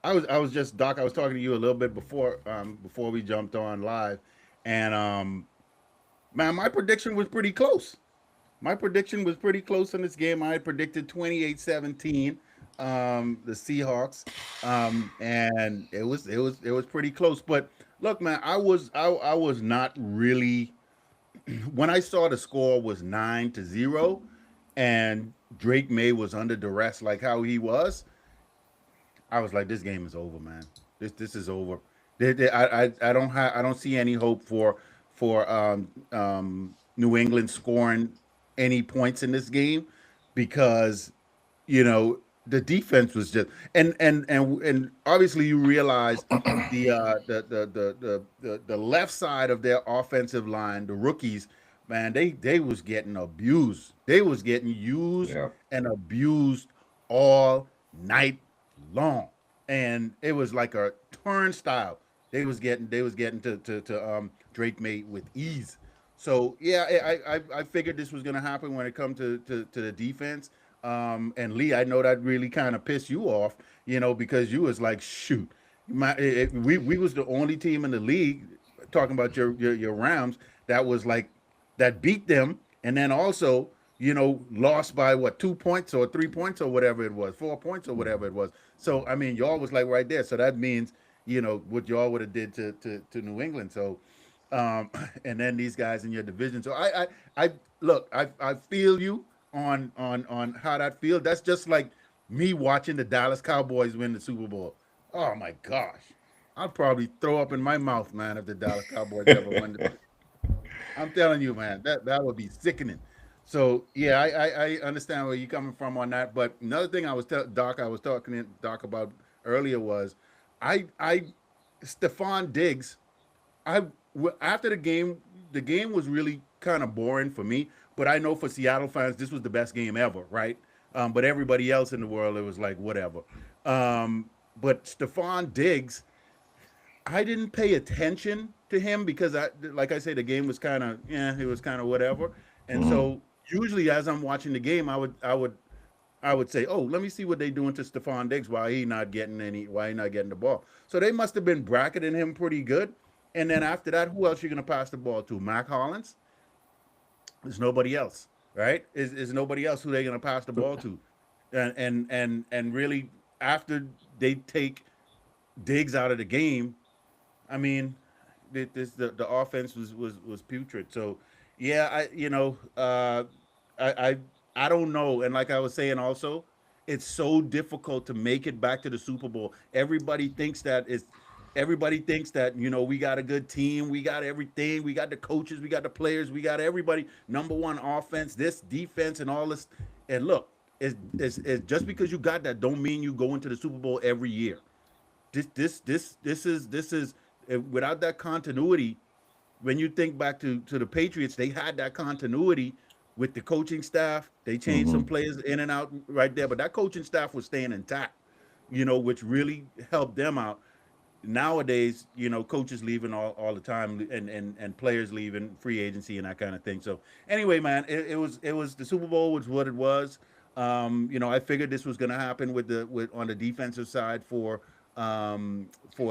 I was just Doc. I was talking to you a little bit before we jumped on live, and man, my prediction was pretty close. My prediction was pretty close in this game. I had predicted 28-17, the Seahawks, and it was pretty close. But look, man, I was not really when I saw the score was 9-0, and Drake May was under duress like how he was. I was like, this game is over, man. This is over. I don't see any hope for New England scoring any points in this game because you know the defense was just and obviously you realize the left side of their offensive line, the rookies, man, they was getting abused. They was getting used Yeah. and abused all night long, and it was like a turnstile. They was getting to Drake May with ease. So yeah, I figured this was gonna happen when it come to the defense. And Lee, I know that really kind of pissed you off, because you was like, shoot, we was the only team in the league talking about your Rams that was like that beat them, and then also lost by what 2 points or 3 points or whatever it was, 4 points or whatever it was. So I mean, y'all was like right there. So that means what y'all would have did to New England. So and then these guys in your division. So I look, I feel you on how that feels. That's just like me watching the Dallas Cowboys win the Super Bowl. Oh my gosh, I'd probably throw up in my mouth, man, if the Dallas Cowboys ever won the. I'm telling you, man, that would be sickening. So yeah, I understand where you're coming from on that. But another thing Doc, I was talking to Doc about earlier was, I Stephon Diggs. After the game was really kind of boring for me. But I know for Seattle fans, this was the best game ever, right? But everybody else in the world, it was like whatever. But Stephon Diggs, I didn't pay attention to him because like I say, the game was kind of it was kind of whatever. And Hmm. so usually as I'm watching the game, I would say, oh, let me see what they doing to Stephon Diggs. Why he not getting the ball? So they must have been bracketing him pretty good. And then after that, who else you gonna pass the ball to? Mac Hollins? There's nobody else, right? Is nobody else who they're gonna pass the ball to, and really after they take Diggs out of the game, I mean, the offense was putrid. So yeah, I I don't know. And like I was saying also, it's so difficult to make it back to the Super Bowl. Everybody thinks that we got a good team, we got everything, we got the coaches, we got the players, we got everybody. Number one offense, this defense, and all this. And look, it's just because you got that don't mean you go into the Super Bowl every year. This is without that continuity. When you think back to the Patriots, they had that continuity with the coaching staff. They changed some Hmm. players in and out right there, but that coaching staff was staying intact, which really helped them out. Nowadays, coaches leaving all the time, and players leaving, free agency and that kind of thing. So anyway, man, it was the Super Bowl was what it was. I figured this was going to happen with on the defensive side for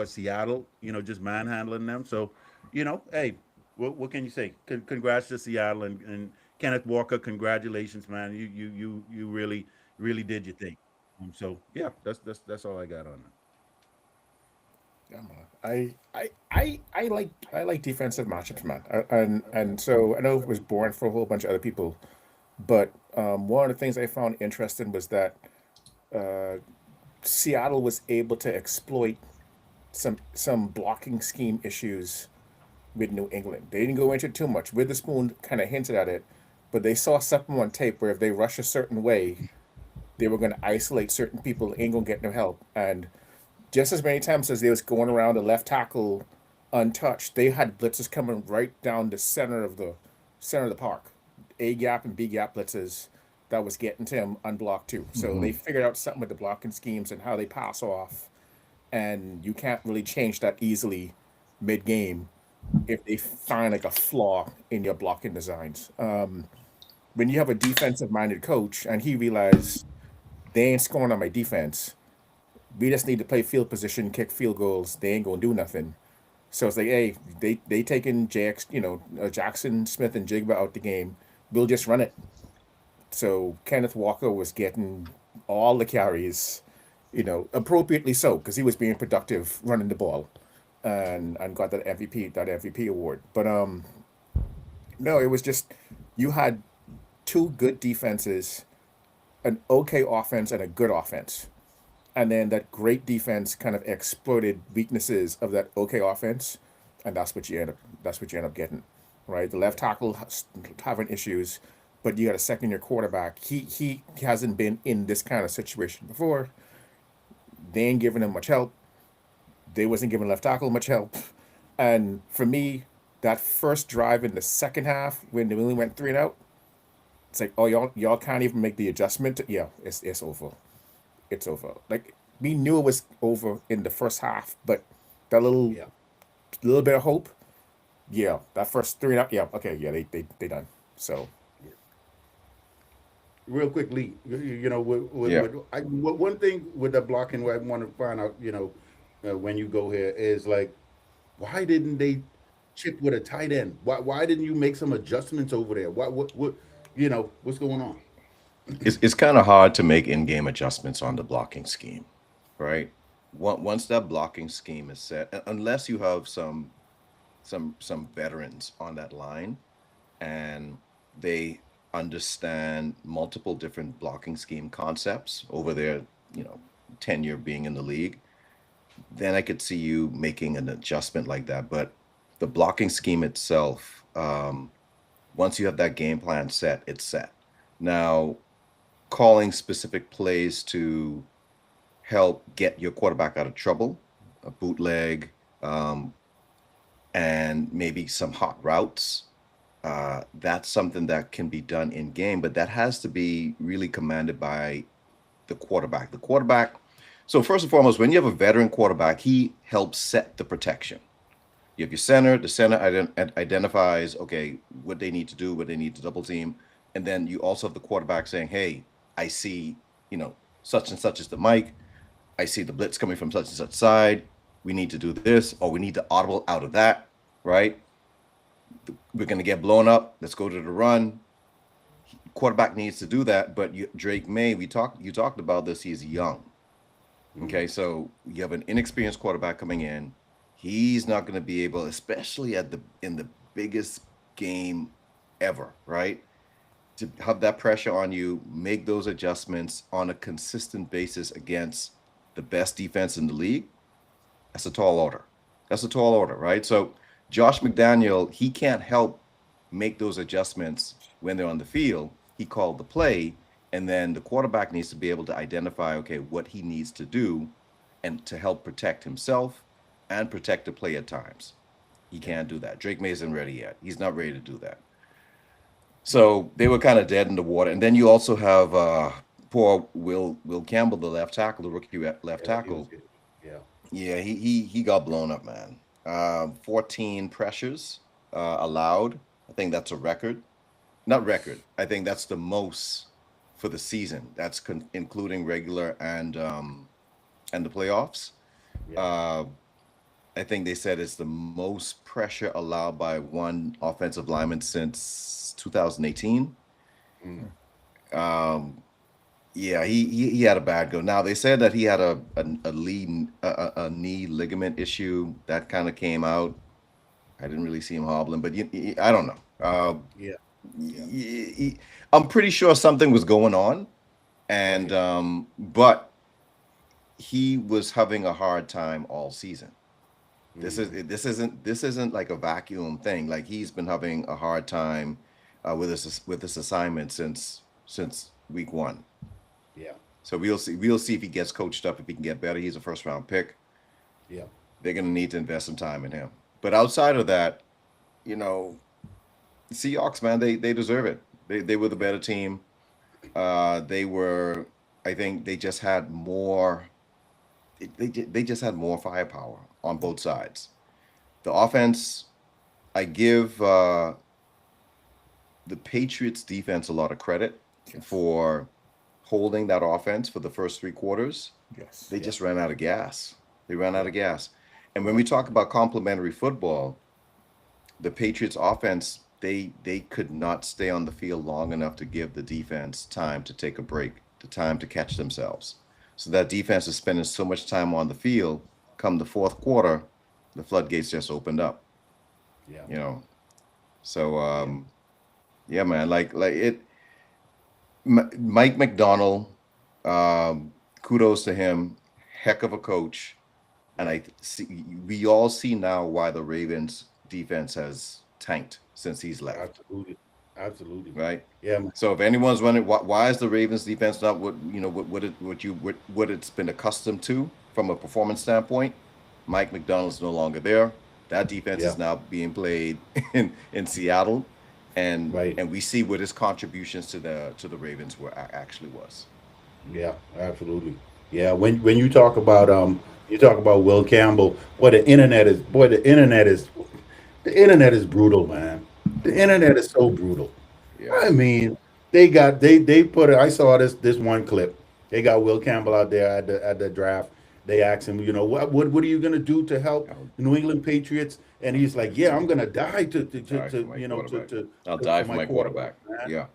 Seattle. Just manhandling them. So, hey, what can you say? Congrats to Seattle and Kenneth Walker. Congratulations, man. You really did your thing. So yeah, that's all I got on that. Yeah, man. I like defensive matchups, man. And so I know it was boring for a whole bunch of other people, but one of the things I found interesting was that Seattle was able to exploit some blocking scheme issues with New England. They didn't go into it too much. Witherspoon kind of hinted at it, but they saw something on tape where if they rush a certain way, they were going to isolate certain people, ain't going to get no help. And just as many times as they was going around the left tackle untouched, they had blitzes coming right down the center of the park, A gap and B gap blitzes that was getting to him unblocked too. So they Hmm. figured out something with the blocking schemes and how they pass off, and you can't really change that easily mid game if they find like a flaw in your blocking designs. When you have a defensive minded coach and he realized they ain't scoring on my defense, We just need to play field position, kick field goals. They ain't gonna do nothing. So it's like, hey, they taking Jackson Smith and Jigba out the game. We'll just run it. So Kenneth Walker was getting all the carries, appropriately so, because he was being productive running the ball, and got that MVP award. But no, it was just you had two good defenses, an okay offense, and a good offense. And then that great defense kind of exploited weaknesses of that okay offense, and that's what you end up getting, right? The left tackle having issues, but you got a second year quarterback. He hasn't been in this kind of situation before. They ain't giving him much help. They wasn't giving left tackle much help. And for me, that first drive in the second half when they only went 3-and-out, it's like, oh, y'all can't even make the adjustment. Yeah, it's over. It's over. Like, we knew it was over in the first half, but that Yeah. little bit of hope, yeah, that first 3-and-out, yeah, okay, yeah, they done. So Real quickly, Yeah. one thing with the blocking, what I want to find out, when you go here is like, why didn't they chip with a tight end? Why didn't you make some adjustments over there? What's going on? It's kind of hard to make in-game adjustments on the blocking scheme, right? Once that blocking scheme is set, unless you have some veterans on that line and they understand multiple different blocking scheme concepts over their, you know, tenure being in the league, then I could see you making an adjustment like that. But the blocking scheme itself, once you have that game plan set, it's set. Now, calling specific plays to help get your quarterback out of trouble, a bootleg, um, and maybe some hot routes. That's something that can be done in game, but that has to be really commanded by the quarterback. The quarterback. So first and foremost, when you have a veteran quarterback, he helps set the protection. You have your center. The center identifies, okay, what they need to do, what they need to double team, and then you also have the quarterback saying, "Hey, I see, such and such is the mic. I see the blitz coming from such and such side. We need to do this, or we need to audible out of that, right? We're going to get blown up. Let's go to the run." Quarterback needs to do that, but Drake May, you talked about this. He's young. Mhm. Okay, so you have an inexperienced quarterback coming in. He's not going to be able, especially in the biggest game ever, right? To have that pressure on you, make those adjustments on a consistent basis against the best defense in the league. That's a tall order. That's a tall order, right? So Josh McDaniel, he can't help make those adjustments when they're on the field. He called the play, and then the quarterback needs to be able to identify, okay, what he needs to do and to help protect himself and protect the play at times. He can't do that. Drake May isn't ready yet. He's not ready to do that. So they were kind of dead in the water. And then you also have poor Will Campbell, the left tackle, the rookie left Yeah, he was tackle. good. Yeah. Yeah, he got blown up, man. 14 pressures allowed. I think that's a record. Not record. I think that's the most for the season. That's including regular and the playoffs. Yeah. Uh, I think they said it's the most pressure allowed by one offensive lineman since 2018. Mm. Um, yeah, he had a bad go. Now they said that he had a knee ligament issue that kind of came out. I didn't really see him hobbling, but I don't know. Yeah. Yeah. I'm pretty sure something was going on, and Okay. but he was having a hard time all season. Hmm. This isn't like a vacuum thing. Like he's been having a hard time with this assignment since week one. Yeah. So we'll see if he gets coached up, if he can get better. He's a first round pick. Yeah. They're gonna need to invest some time in him. But outside of that, you know, Seahawks, man, they deserve it. They were the better team. They were. I think they just had more. They just had more firepower on both sides. The offense, I give the Patriots defense a lot of credit yes, for holding that offense for the first three quarters. Yes. They just ran out of gas. They ran out of gas. And when we talk about complementary football, the Patriots offense, they could not stay on the field long enough to give the defense time to take a break, the time to catch themselves. So that defense is spending so much time on the field. Come the fourth quarter, the floodgates just opened up. Yeah. You know. So yeah, man, like it. Mike McDonald, kudos to him, heck of a coach. And I see we all see now why the Ravens defense has tanked since he's left, Absolutely. Absolutely. right? Yeah, man. So if anyone's wondering why is the Ravens defense not what it's been accustomed to from a performance standpoint, Mike McDonald's no longer there. That defense Yeah. is now being played in Seattle, and Right. we see what his contributions to the Ravens were actually was. Yeah, absolutely. Yeah, when you talk about Will Campbell, the internet is brutal, man. The internet is so brutal. Yeah. I mean, they put it. I saw this one clip. They got Will Campbell out there at the draft. They asked him, what are you gonna do to help the New England Patriots? And he's like, yeah, I'm gonna die Die for my quarterback. I'll to- die for for my quarterback. man. Yeah.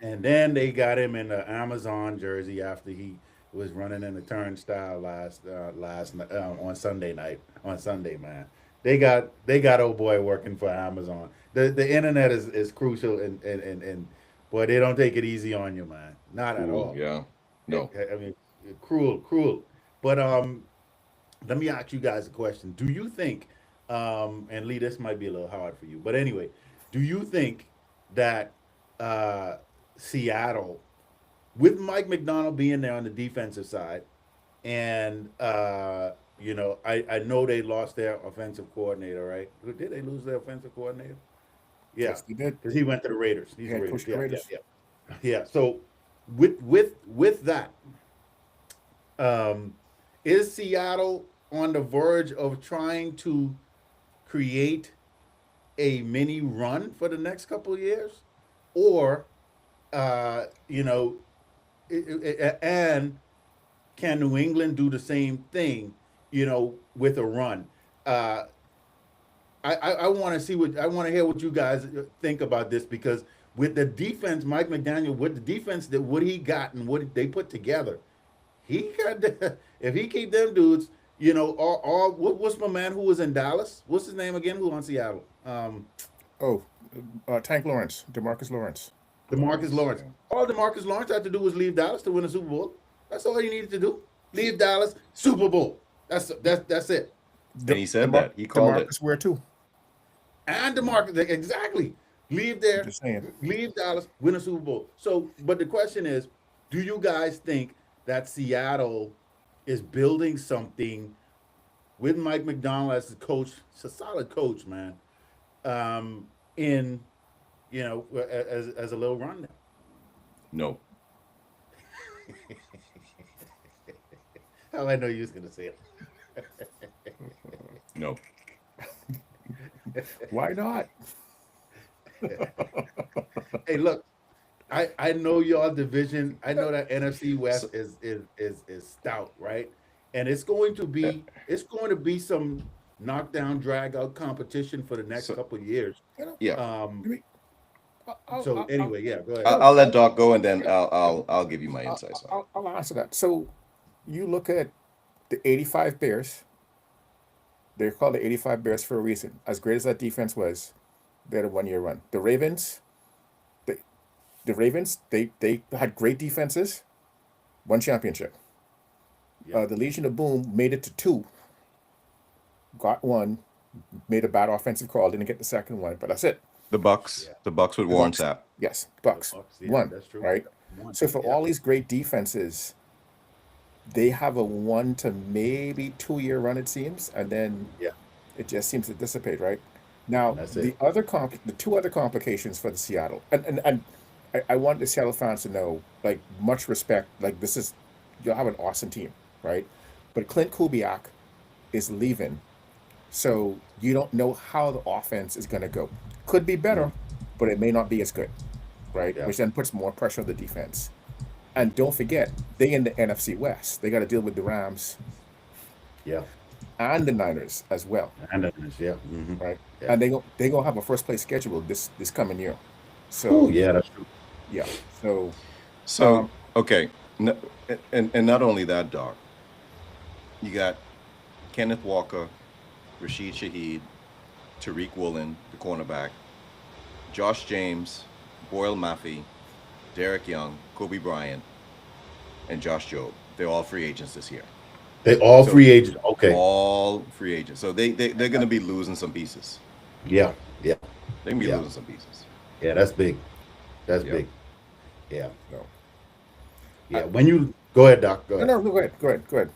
And then they got him in the Amazon jersey after he was running in the turnstile on Sunday night. On Sunday, man, they got old boy working for Amazon. The internet is crucial, and boy, they don't take it easy on you, man. Not at Ooh, all. yeah. No. I mean, cruel. But let me ask you guys a question. Do you think, and Lee, this might be a little hard for you, but anyway, do you think that Seattle, with Mike McDonald being there on the defensive side, and I know they lost their offensive coordinator, right? Did they lose their offensive coordinator? Yeah, Yes, they did. because he went to the Raiders. He's Yeah, the Raiders. coached the Yeah, Raiders. yeah. So with that, is Seattle on the verge of trying to create a mini run for the next couple of years, or and can New England do the same thing, with a run? I want to hear what you guys think about this, because with the defense, Mike McDaniel, with the defense that what he got and what they put together, he got if he keep them dudes, what's my man who was in Dallas? What's his name again? Who on Seattle? Oh, Tank Lawrence, DeMarcus Lawrence. DeMarcus Lawrence. All DeMarcus Lawrence had to do was leave Dallas to win a Super Bowl. That's all he needed to do. Leave Dallas, Super Bowl. That's it. And he said that. He called it. DeMarcus where too? And DeMarcus, exactly. Leave there, Just saying. leave Dallas, win a Super Bowl. So, but the question is, do you guys think that Seattle is building something with Mike McDonald as the coach? It's a solid coach, man. As a little run now. No. Oh, I know you was gonna say it. No. Why not? Hey, look, I know y'all division. I know that NFC West is stout, right? And it's going to be some knockdown, drag out competition for the next couple of years. Yeah. Anyway, yeah, go ahead. I'll let Doc go, and then I'll give you my insights on it. I'll answer that. So you look at the 85 Bears. They're called the 85 Bears for a reason. As great as that defense was, they had a 1 year run. The Ravens, they had great defenses, won championship. Yeah. The Legion of Boom made it to 2, got 1, made a bad offensive call, didn't get the second one, but that's it. The Bucks. Yeah. The Bucks with Warren Bucs. Sapp. Yes, Bucks, Bucks, yeah, 1, that's true. right? One. So for Yeah. all these great defenses, they have a 1 to maybe 2 year run, it seems, and then Yeah. it just seems to dissipate, right? Now That's the it. the 2 other complications for the Seattle, and I want the Seattle fans to know, like, much respect, like, you'll have an awesome team, right? But Clint Kubiak is leaving, so you don't know how the offense is going to go. Could be better, but it may not be as good, right? Yeah. Which then puts more pressure on the defense. And don't forget, they in the NFC West. They got to deal with the Rams Yeah. and the Niners as well, And yeah. right? Yeah. And they gonna have a first place schedule this coming year. So Oh, yeah, that's true. yeah. So So, okay. No, and not only that, Doc, you got Kenneth Walker, Rashid Shaheed, Tariq Woolen, the cornerback, Josh James, Boyle Maffey, Derek Young, Kobe Bryant, and Josh Jobe. They're all free agents this year. They all So- free agents. Okay. All free agents. So they're going to be losing some pieces. Yeah. Yeah. They're going to be Yeah. losing some pieces. Yeah. That's big. That's Yeah. big. Yeah. no. Yeah. When you go ahead, Doc. Go ahead. No, go ahead.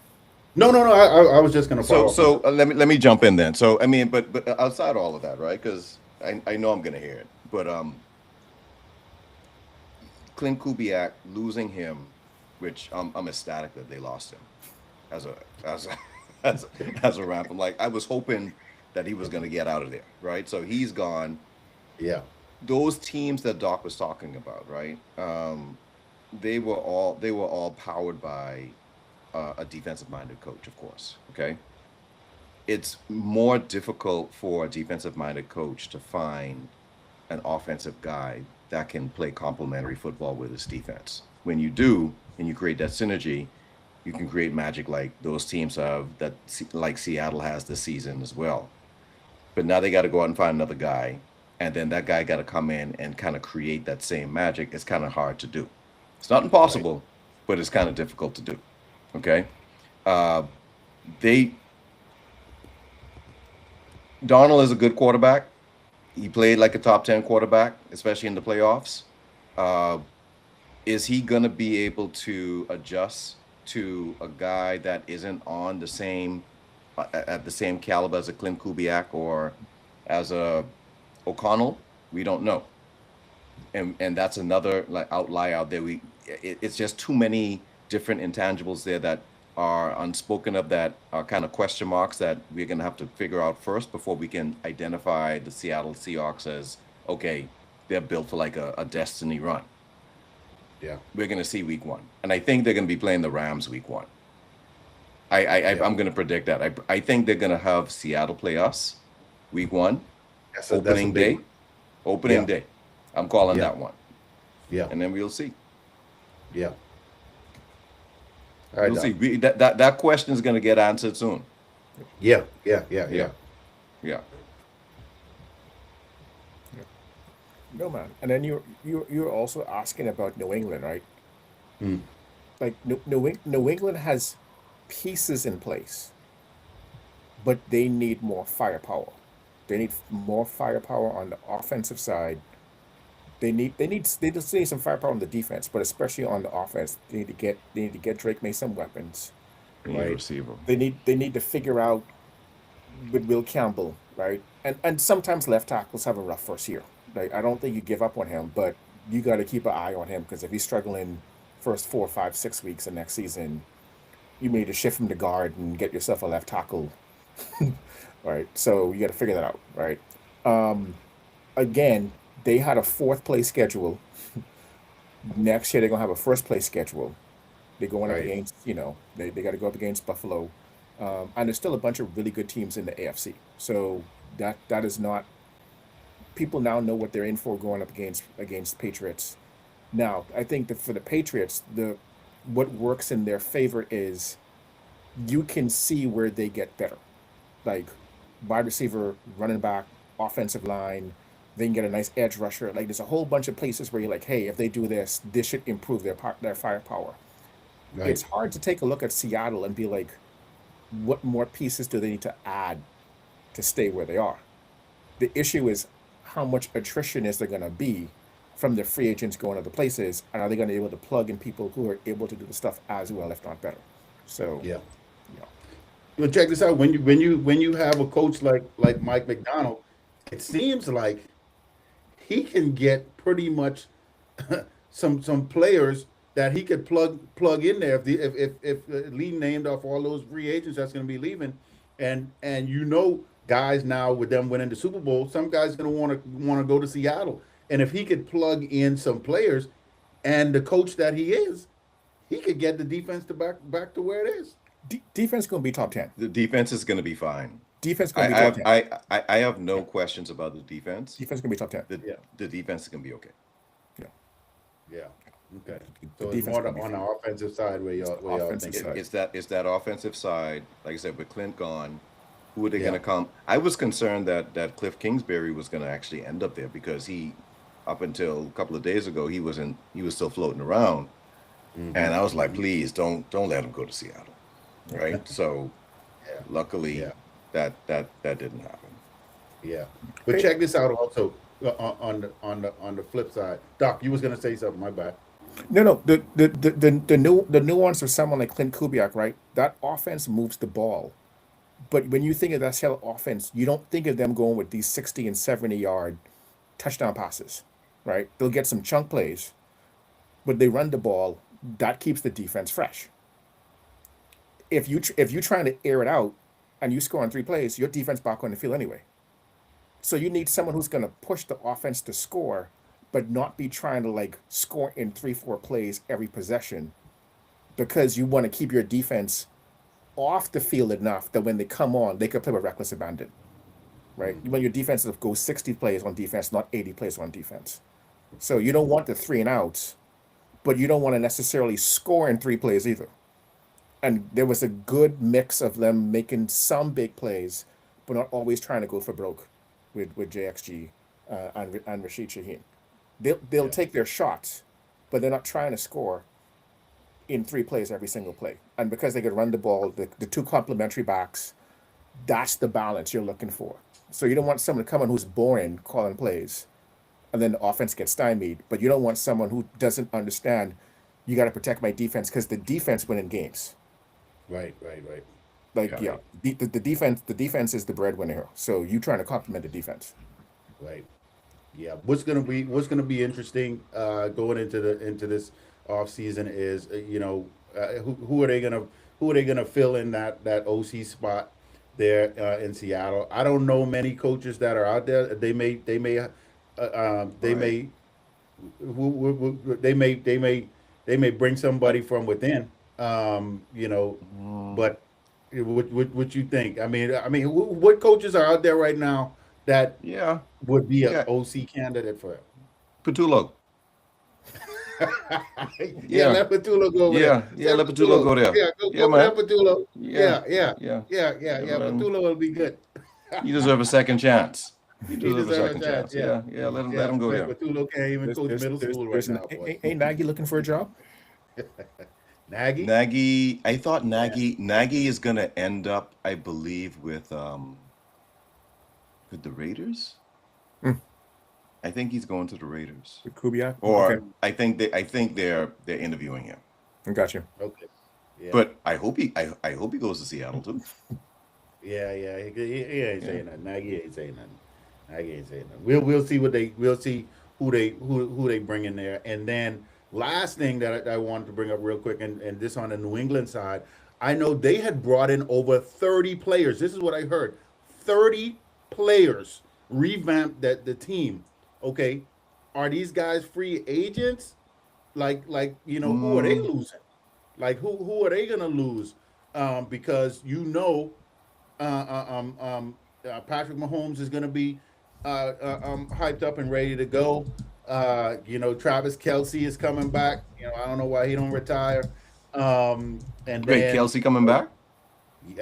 No. I was just gonna follow. So let me jump in then. So I mean, but outside all of that, right? Because I know I'm gonna hear it, but Clint Kubiak, losing him, which I'm ecstatic that they lost him as a Ram. I'm like, I was hoping that he was gonna get out of there, right? So he's gone. Yeah. Those teams that Doc was talking about, right? They were all powered by a defensive-minded coach, of course. Okay, it's more difficult for a defensive-minded coach to find an offensive guy that can play complementary football with his defense. When you do, and you create that synergy, you can create magic like those teams have, that like Seattle has this season as well. But now they got to go out and find another guy, and then that guy got to come in and kind of create that same magic. It's kind of hard to do. It's not impossible, but it's kind of difficult to do. Okay, Donald is a good quarterback. He played like a top 10 quarterback, especially in the playoffs. Is he gonna be able to adjust to a guy that isn't on the same at the same caliber as a Clint Kubiak or as a O'Connell? We don't know. And that's another like outlier out there. It's just too many different intangibles there that are unspoken of, that are kind of question marks that we're going to have to figure out first before we can identify the Seattle Seahawks as, okay, they're built for like a destiny run. Yeah. We're going to see week one. And I think they're going to be playing the Rams week one. I'm going to predict that. I think they're going to have Seattle play us week one, That's a opening big day. one. Opening Yeah. day. I'm calling Yeah. that one. Yeah. And then we'll see. Yeah. All right. We'll Doc. see. That question is going to get answered soon. Yeah. Yeah. No, man. And then you're also asking about New England, right? Hmm. Like New England has pieces in place, but they need more firepower. They need more firepower on the offensive side. They just need some firepower on the defense, but especially on the offense, they need to get Drake May some weapons. They need a Right. receiver. They need to figure out with Will Campbell, right? And sometimes left tackles have a rough first year. Like, I don't think you give up on him, but you got to keep an eye on him, because if he's struggling first 4, 5, 6 weeks of next season, you may need to shift him to guard and get yourself a left tackle. Right. So you got to figure that out, right? Again, they had a 4th place schedule. Next year they're gonna have a 1st place schedule. They're going up Right. against, they got to go up against Buffalo, and there's still a bunch of really good teams in the AFC. So that is not. People now know what they're in for going up against Patriots. Now, I think that for the Patriots, what works in their favor is you can see where they get better, like wide receiver, running back, offensive line. They can get a nice edge rusher. Like, there's a whole bunch of places where you're like, hey, if they do this should improve their firepower. Right. It's hard to take a look at Seattle and be like, what more pieces do they need to add to stay where they are? The issue is how much attrition is there going to be from the free agents going other places, and are they going to be able to plug in people who are able to do the stuff as well, if not better? So Yeah. yeah. Well, check this out. When you have a coach like Mike McDonald, it seems like he can get pretty much some players that he could plug in there. If Lee named off all those free agents that's going to be leaving, and guys now with them winning the Super Bowl, some guys going to want to go to Seattle, and if he could plug in some players, and the coach that he is, he could get the defense to back to where it is. Defense going to be top 10. The defense is going to be fine. Defense I, going to I be have top 10. I have no questions about the defense. Defense going to be top 10. The Yeah. the defense is going to be okay. Yeah. Okay. The So it's defense more gonna be on the fine. offensive side where y'all Offensive think. side. It's that offensive side. Like I said, with Clint gone, who are they Yeah. going to come? I was concerned that Cliff Kingsbury was going to actually end up there because he, up until a couple of days ago, he was still floating around, Mhm. and I was like, please don't let him go to Seattle, right? So, Yeah. luckily, Yeah. that didn't happen. Yeah. But check this out also on the flip side. Doc, you was gonna say something, my bad. No. The nuance of someone like Clint Kubiak, right? That offense moves the ball. But when you think of that Seattle offense, you don't think of them going with these 60 and 70-yard touchdown passes, right? They'll get some chunk plays, but they run the ball. That keeps the defense fresh. If you're trying to air it out and you score on 3 plays, your defense back on the field anyway. So you need someone who's going to push the offense to score, but not be trying to like score in 3-4 plays every possession, because you want to keep your defense off the field enough that when they come on, they can play with reckless abandon, right? You want your defense to go 60 plays on defense, not 80 plays on defense. So you don't want the 3 and outs, but you don't want to necessarily score in 3 plays either. And there was a good mix of them making some big plays, but not always trying to go for broke with JXG and Rashid Shaheen. They'll Yeah. take their shots, but they're not trying to score in 3 plays every single play. And because they could run the ball, the 2 complementary backs, that's the balance you're looking for. So you don't want someone to come in who's boring calling plays, and then the offense gets stymied. But you don't want someone who doesn't understand, you got to protect my defense, because the defense win in games. Right. Like, Yeah. the defense is the breadwinner here. So you trying to complement the defense. Right. Yeah. What's gonna be interesting going into this off season is who are they gonna fill in that OC spot there in Seattle. I don't know many coaches that are out there. They may bring somebody from within. But what you think? I mean, what coaches are out there right now that Yeah, would be an Yeah. OC candidate for it? Petulo. Yeah, let Petulo go over Yeah, there. let Petulo go there. Yeah, go Yeah, for man. that Petulo. Yeah, Yeah. yeah. Man. Petulo will be good. You deserve a second chance. You He deserve a deserves second chance. Yeah, let him go there. Petulo can't even coach middle school right now. Boy. Ain't Nagy looking for a job? Nagy? Nagy, I thought Nagy is gonna end up, I believe, with the Raiders. I think he's going to the Raiders. With Kubiak? Or Okay, I think they're interviewing him. I got you. Okay. Yeah. But I hope he goes to Seattle too. Yeah. He ain't saying nothing. Nagy ain't saying nothing. We'll see who they bring in there. And then last thing that I wanted to bring up real quick, and this on the New England side, I know they had brought in over 30 players. This is what I heard. 30 players revamped the team. Okay. Are these guys free agents? Like who are they losing? Like who are they gonna lose? Because Patrick Mahomes is gonna be hyped up and ready to go. Travis Kelce is coming back. I don't know why he don't retire. And Wait, then Kelsey coming back? he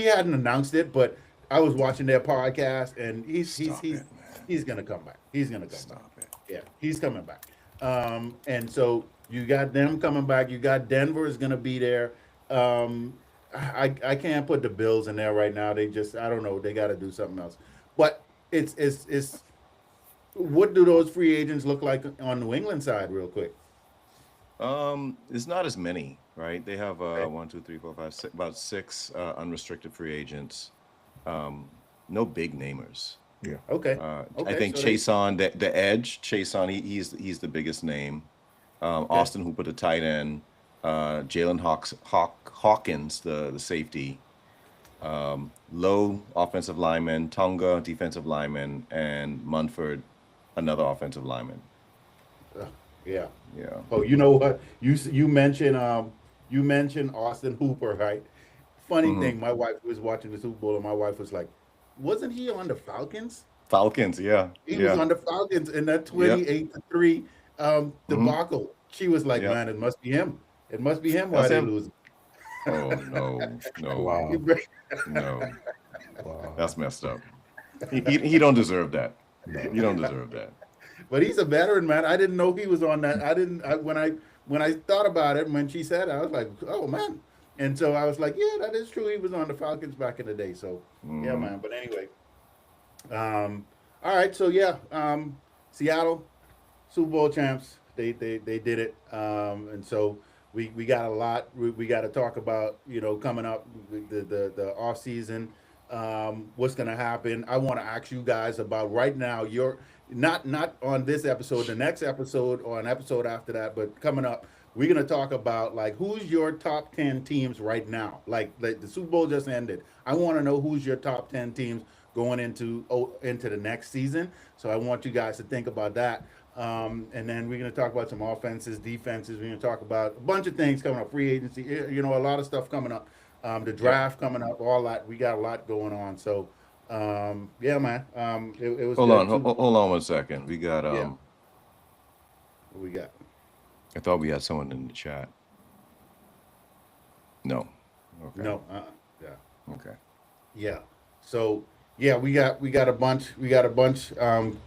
hadn't announced it, but I was watching their podcast, and he's Stop it, man. he's gonna come back. He's gonna come back. Stop it. Yeah, he's coming back. And so you got them coming back. You got Denver is going to be there. I can't put the Bills in there right now. I don't know. They got to do something else. But it's what do those free agents look like on New England side, real quick? It's not as many, right? They have Right. 1, 2, 3, 4, 5, 6, about 6 unrestricted free agents. No big namers. Yeah. Okay. I think so Chason, the edge, Chason, he's the biggest name. Austin Hooper, the tight end. Jalen Hawkins, the safety. Lowe, offensive lineman. Tonga, defensive lineman, and Munford, another offensive lineman. Yeah. Yeah. Oh, you know what? You mentioned Austin Hooper, right? Funny Hmm. thing, my wife was watching the Super Bowl, and my wife was like, "Wasn't he on the Falcons? Falcons. Yeah. He was Yeah. on the Falcons in that Yep. 28-3 Hmm. debacle." She was like, Yep. "Man, it must be him. It must be him why That's they him. lose." Oh no, no, Wow. no. Wow. That's messed up. He don't deserve that. No. He don't deserve that. But he's a veteran, man. I didn't know he was on that. I didn't when I thought about it when she said it, I was like, "Oh man." And so I was like, "Yeah, that is true. He was on the Falcons back in the day." So, yeah, Hmm. man. But anyway, all right. So yeah, Seattle Super Bowl champs. They did it. And so we got a lot. We got to talk about coming up the off season. What's going to happen? I want to ask you guys about right now. You're not on this episode, the next episode, or an episode after that, but coming up. We're gonna talk about like who's your top 10 teams right now. Like the Super Bowl just ended. I want to know who's your top 10 teams going into the next season. So I want you guys to think about that. And then we're going to talk about some offenses, defenses. We're going to talk about a bunch of things coming up, free agency, a lot of stuff coming up, the Yep. draft coming up, all that. We got a lot going on. So, yeah, man, it was Hold good on. too. Hold on 1 second. We got Yeah, what we got. I thought we had someone in the chat. No. Okay. No, yeah. Okay. Yeah. So yeah, we got a bunch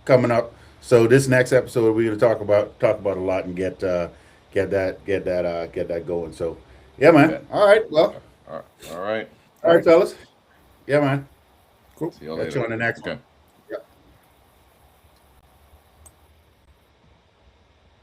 coming up. So this next episode we're gonna talk about a lot and get that going. So yeah, man. Bet. All right. Well, All right. All right. all right, fellas. Yeah, man. Cool. See you Catch you later. on the next one. Okay.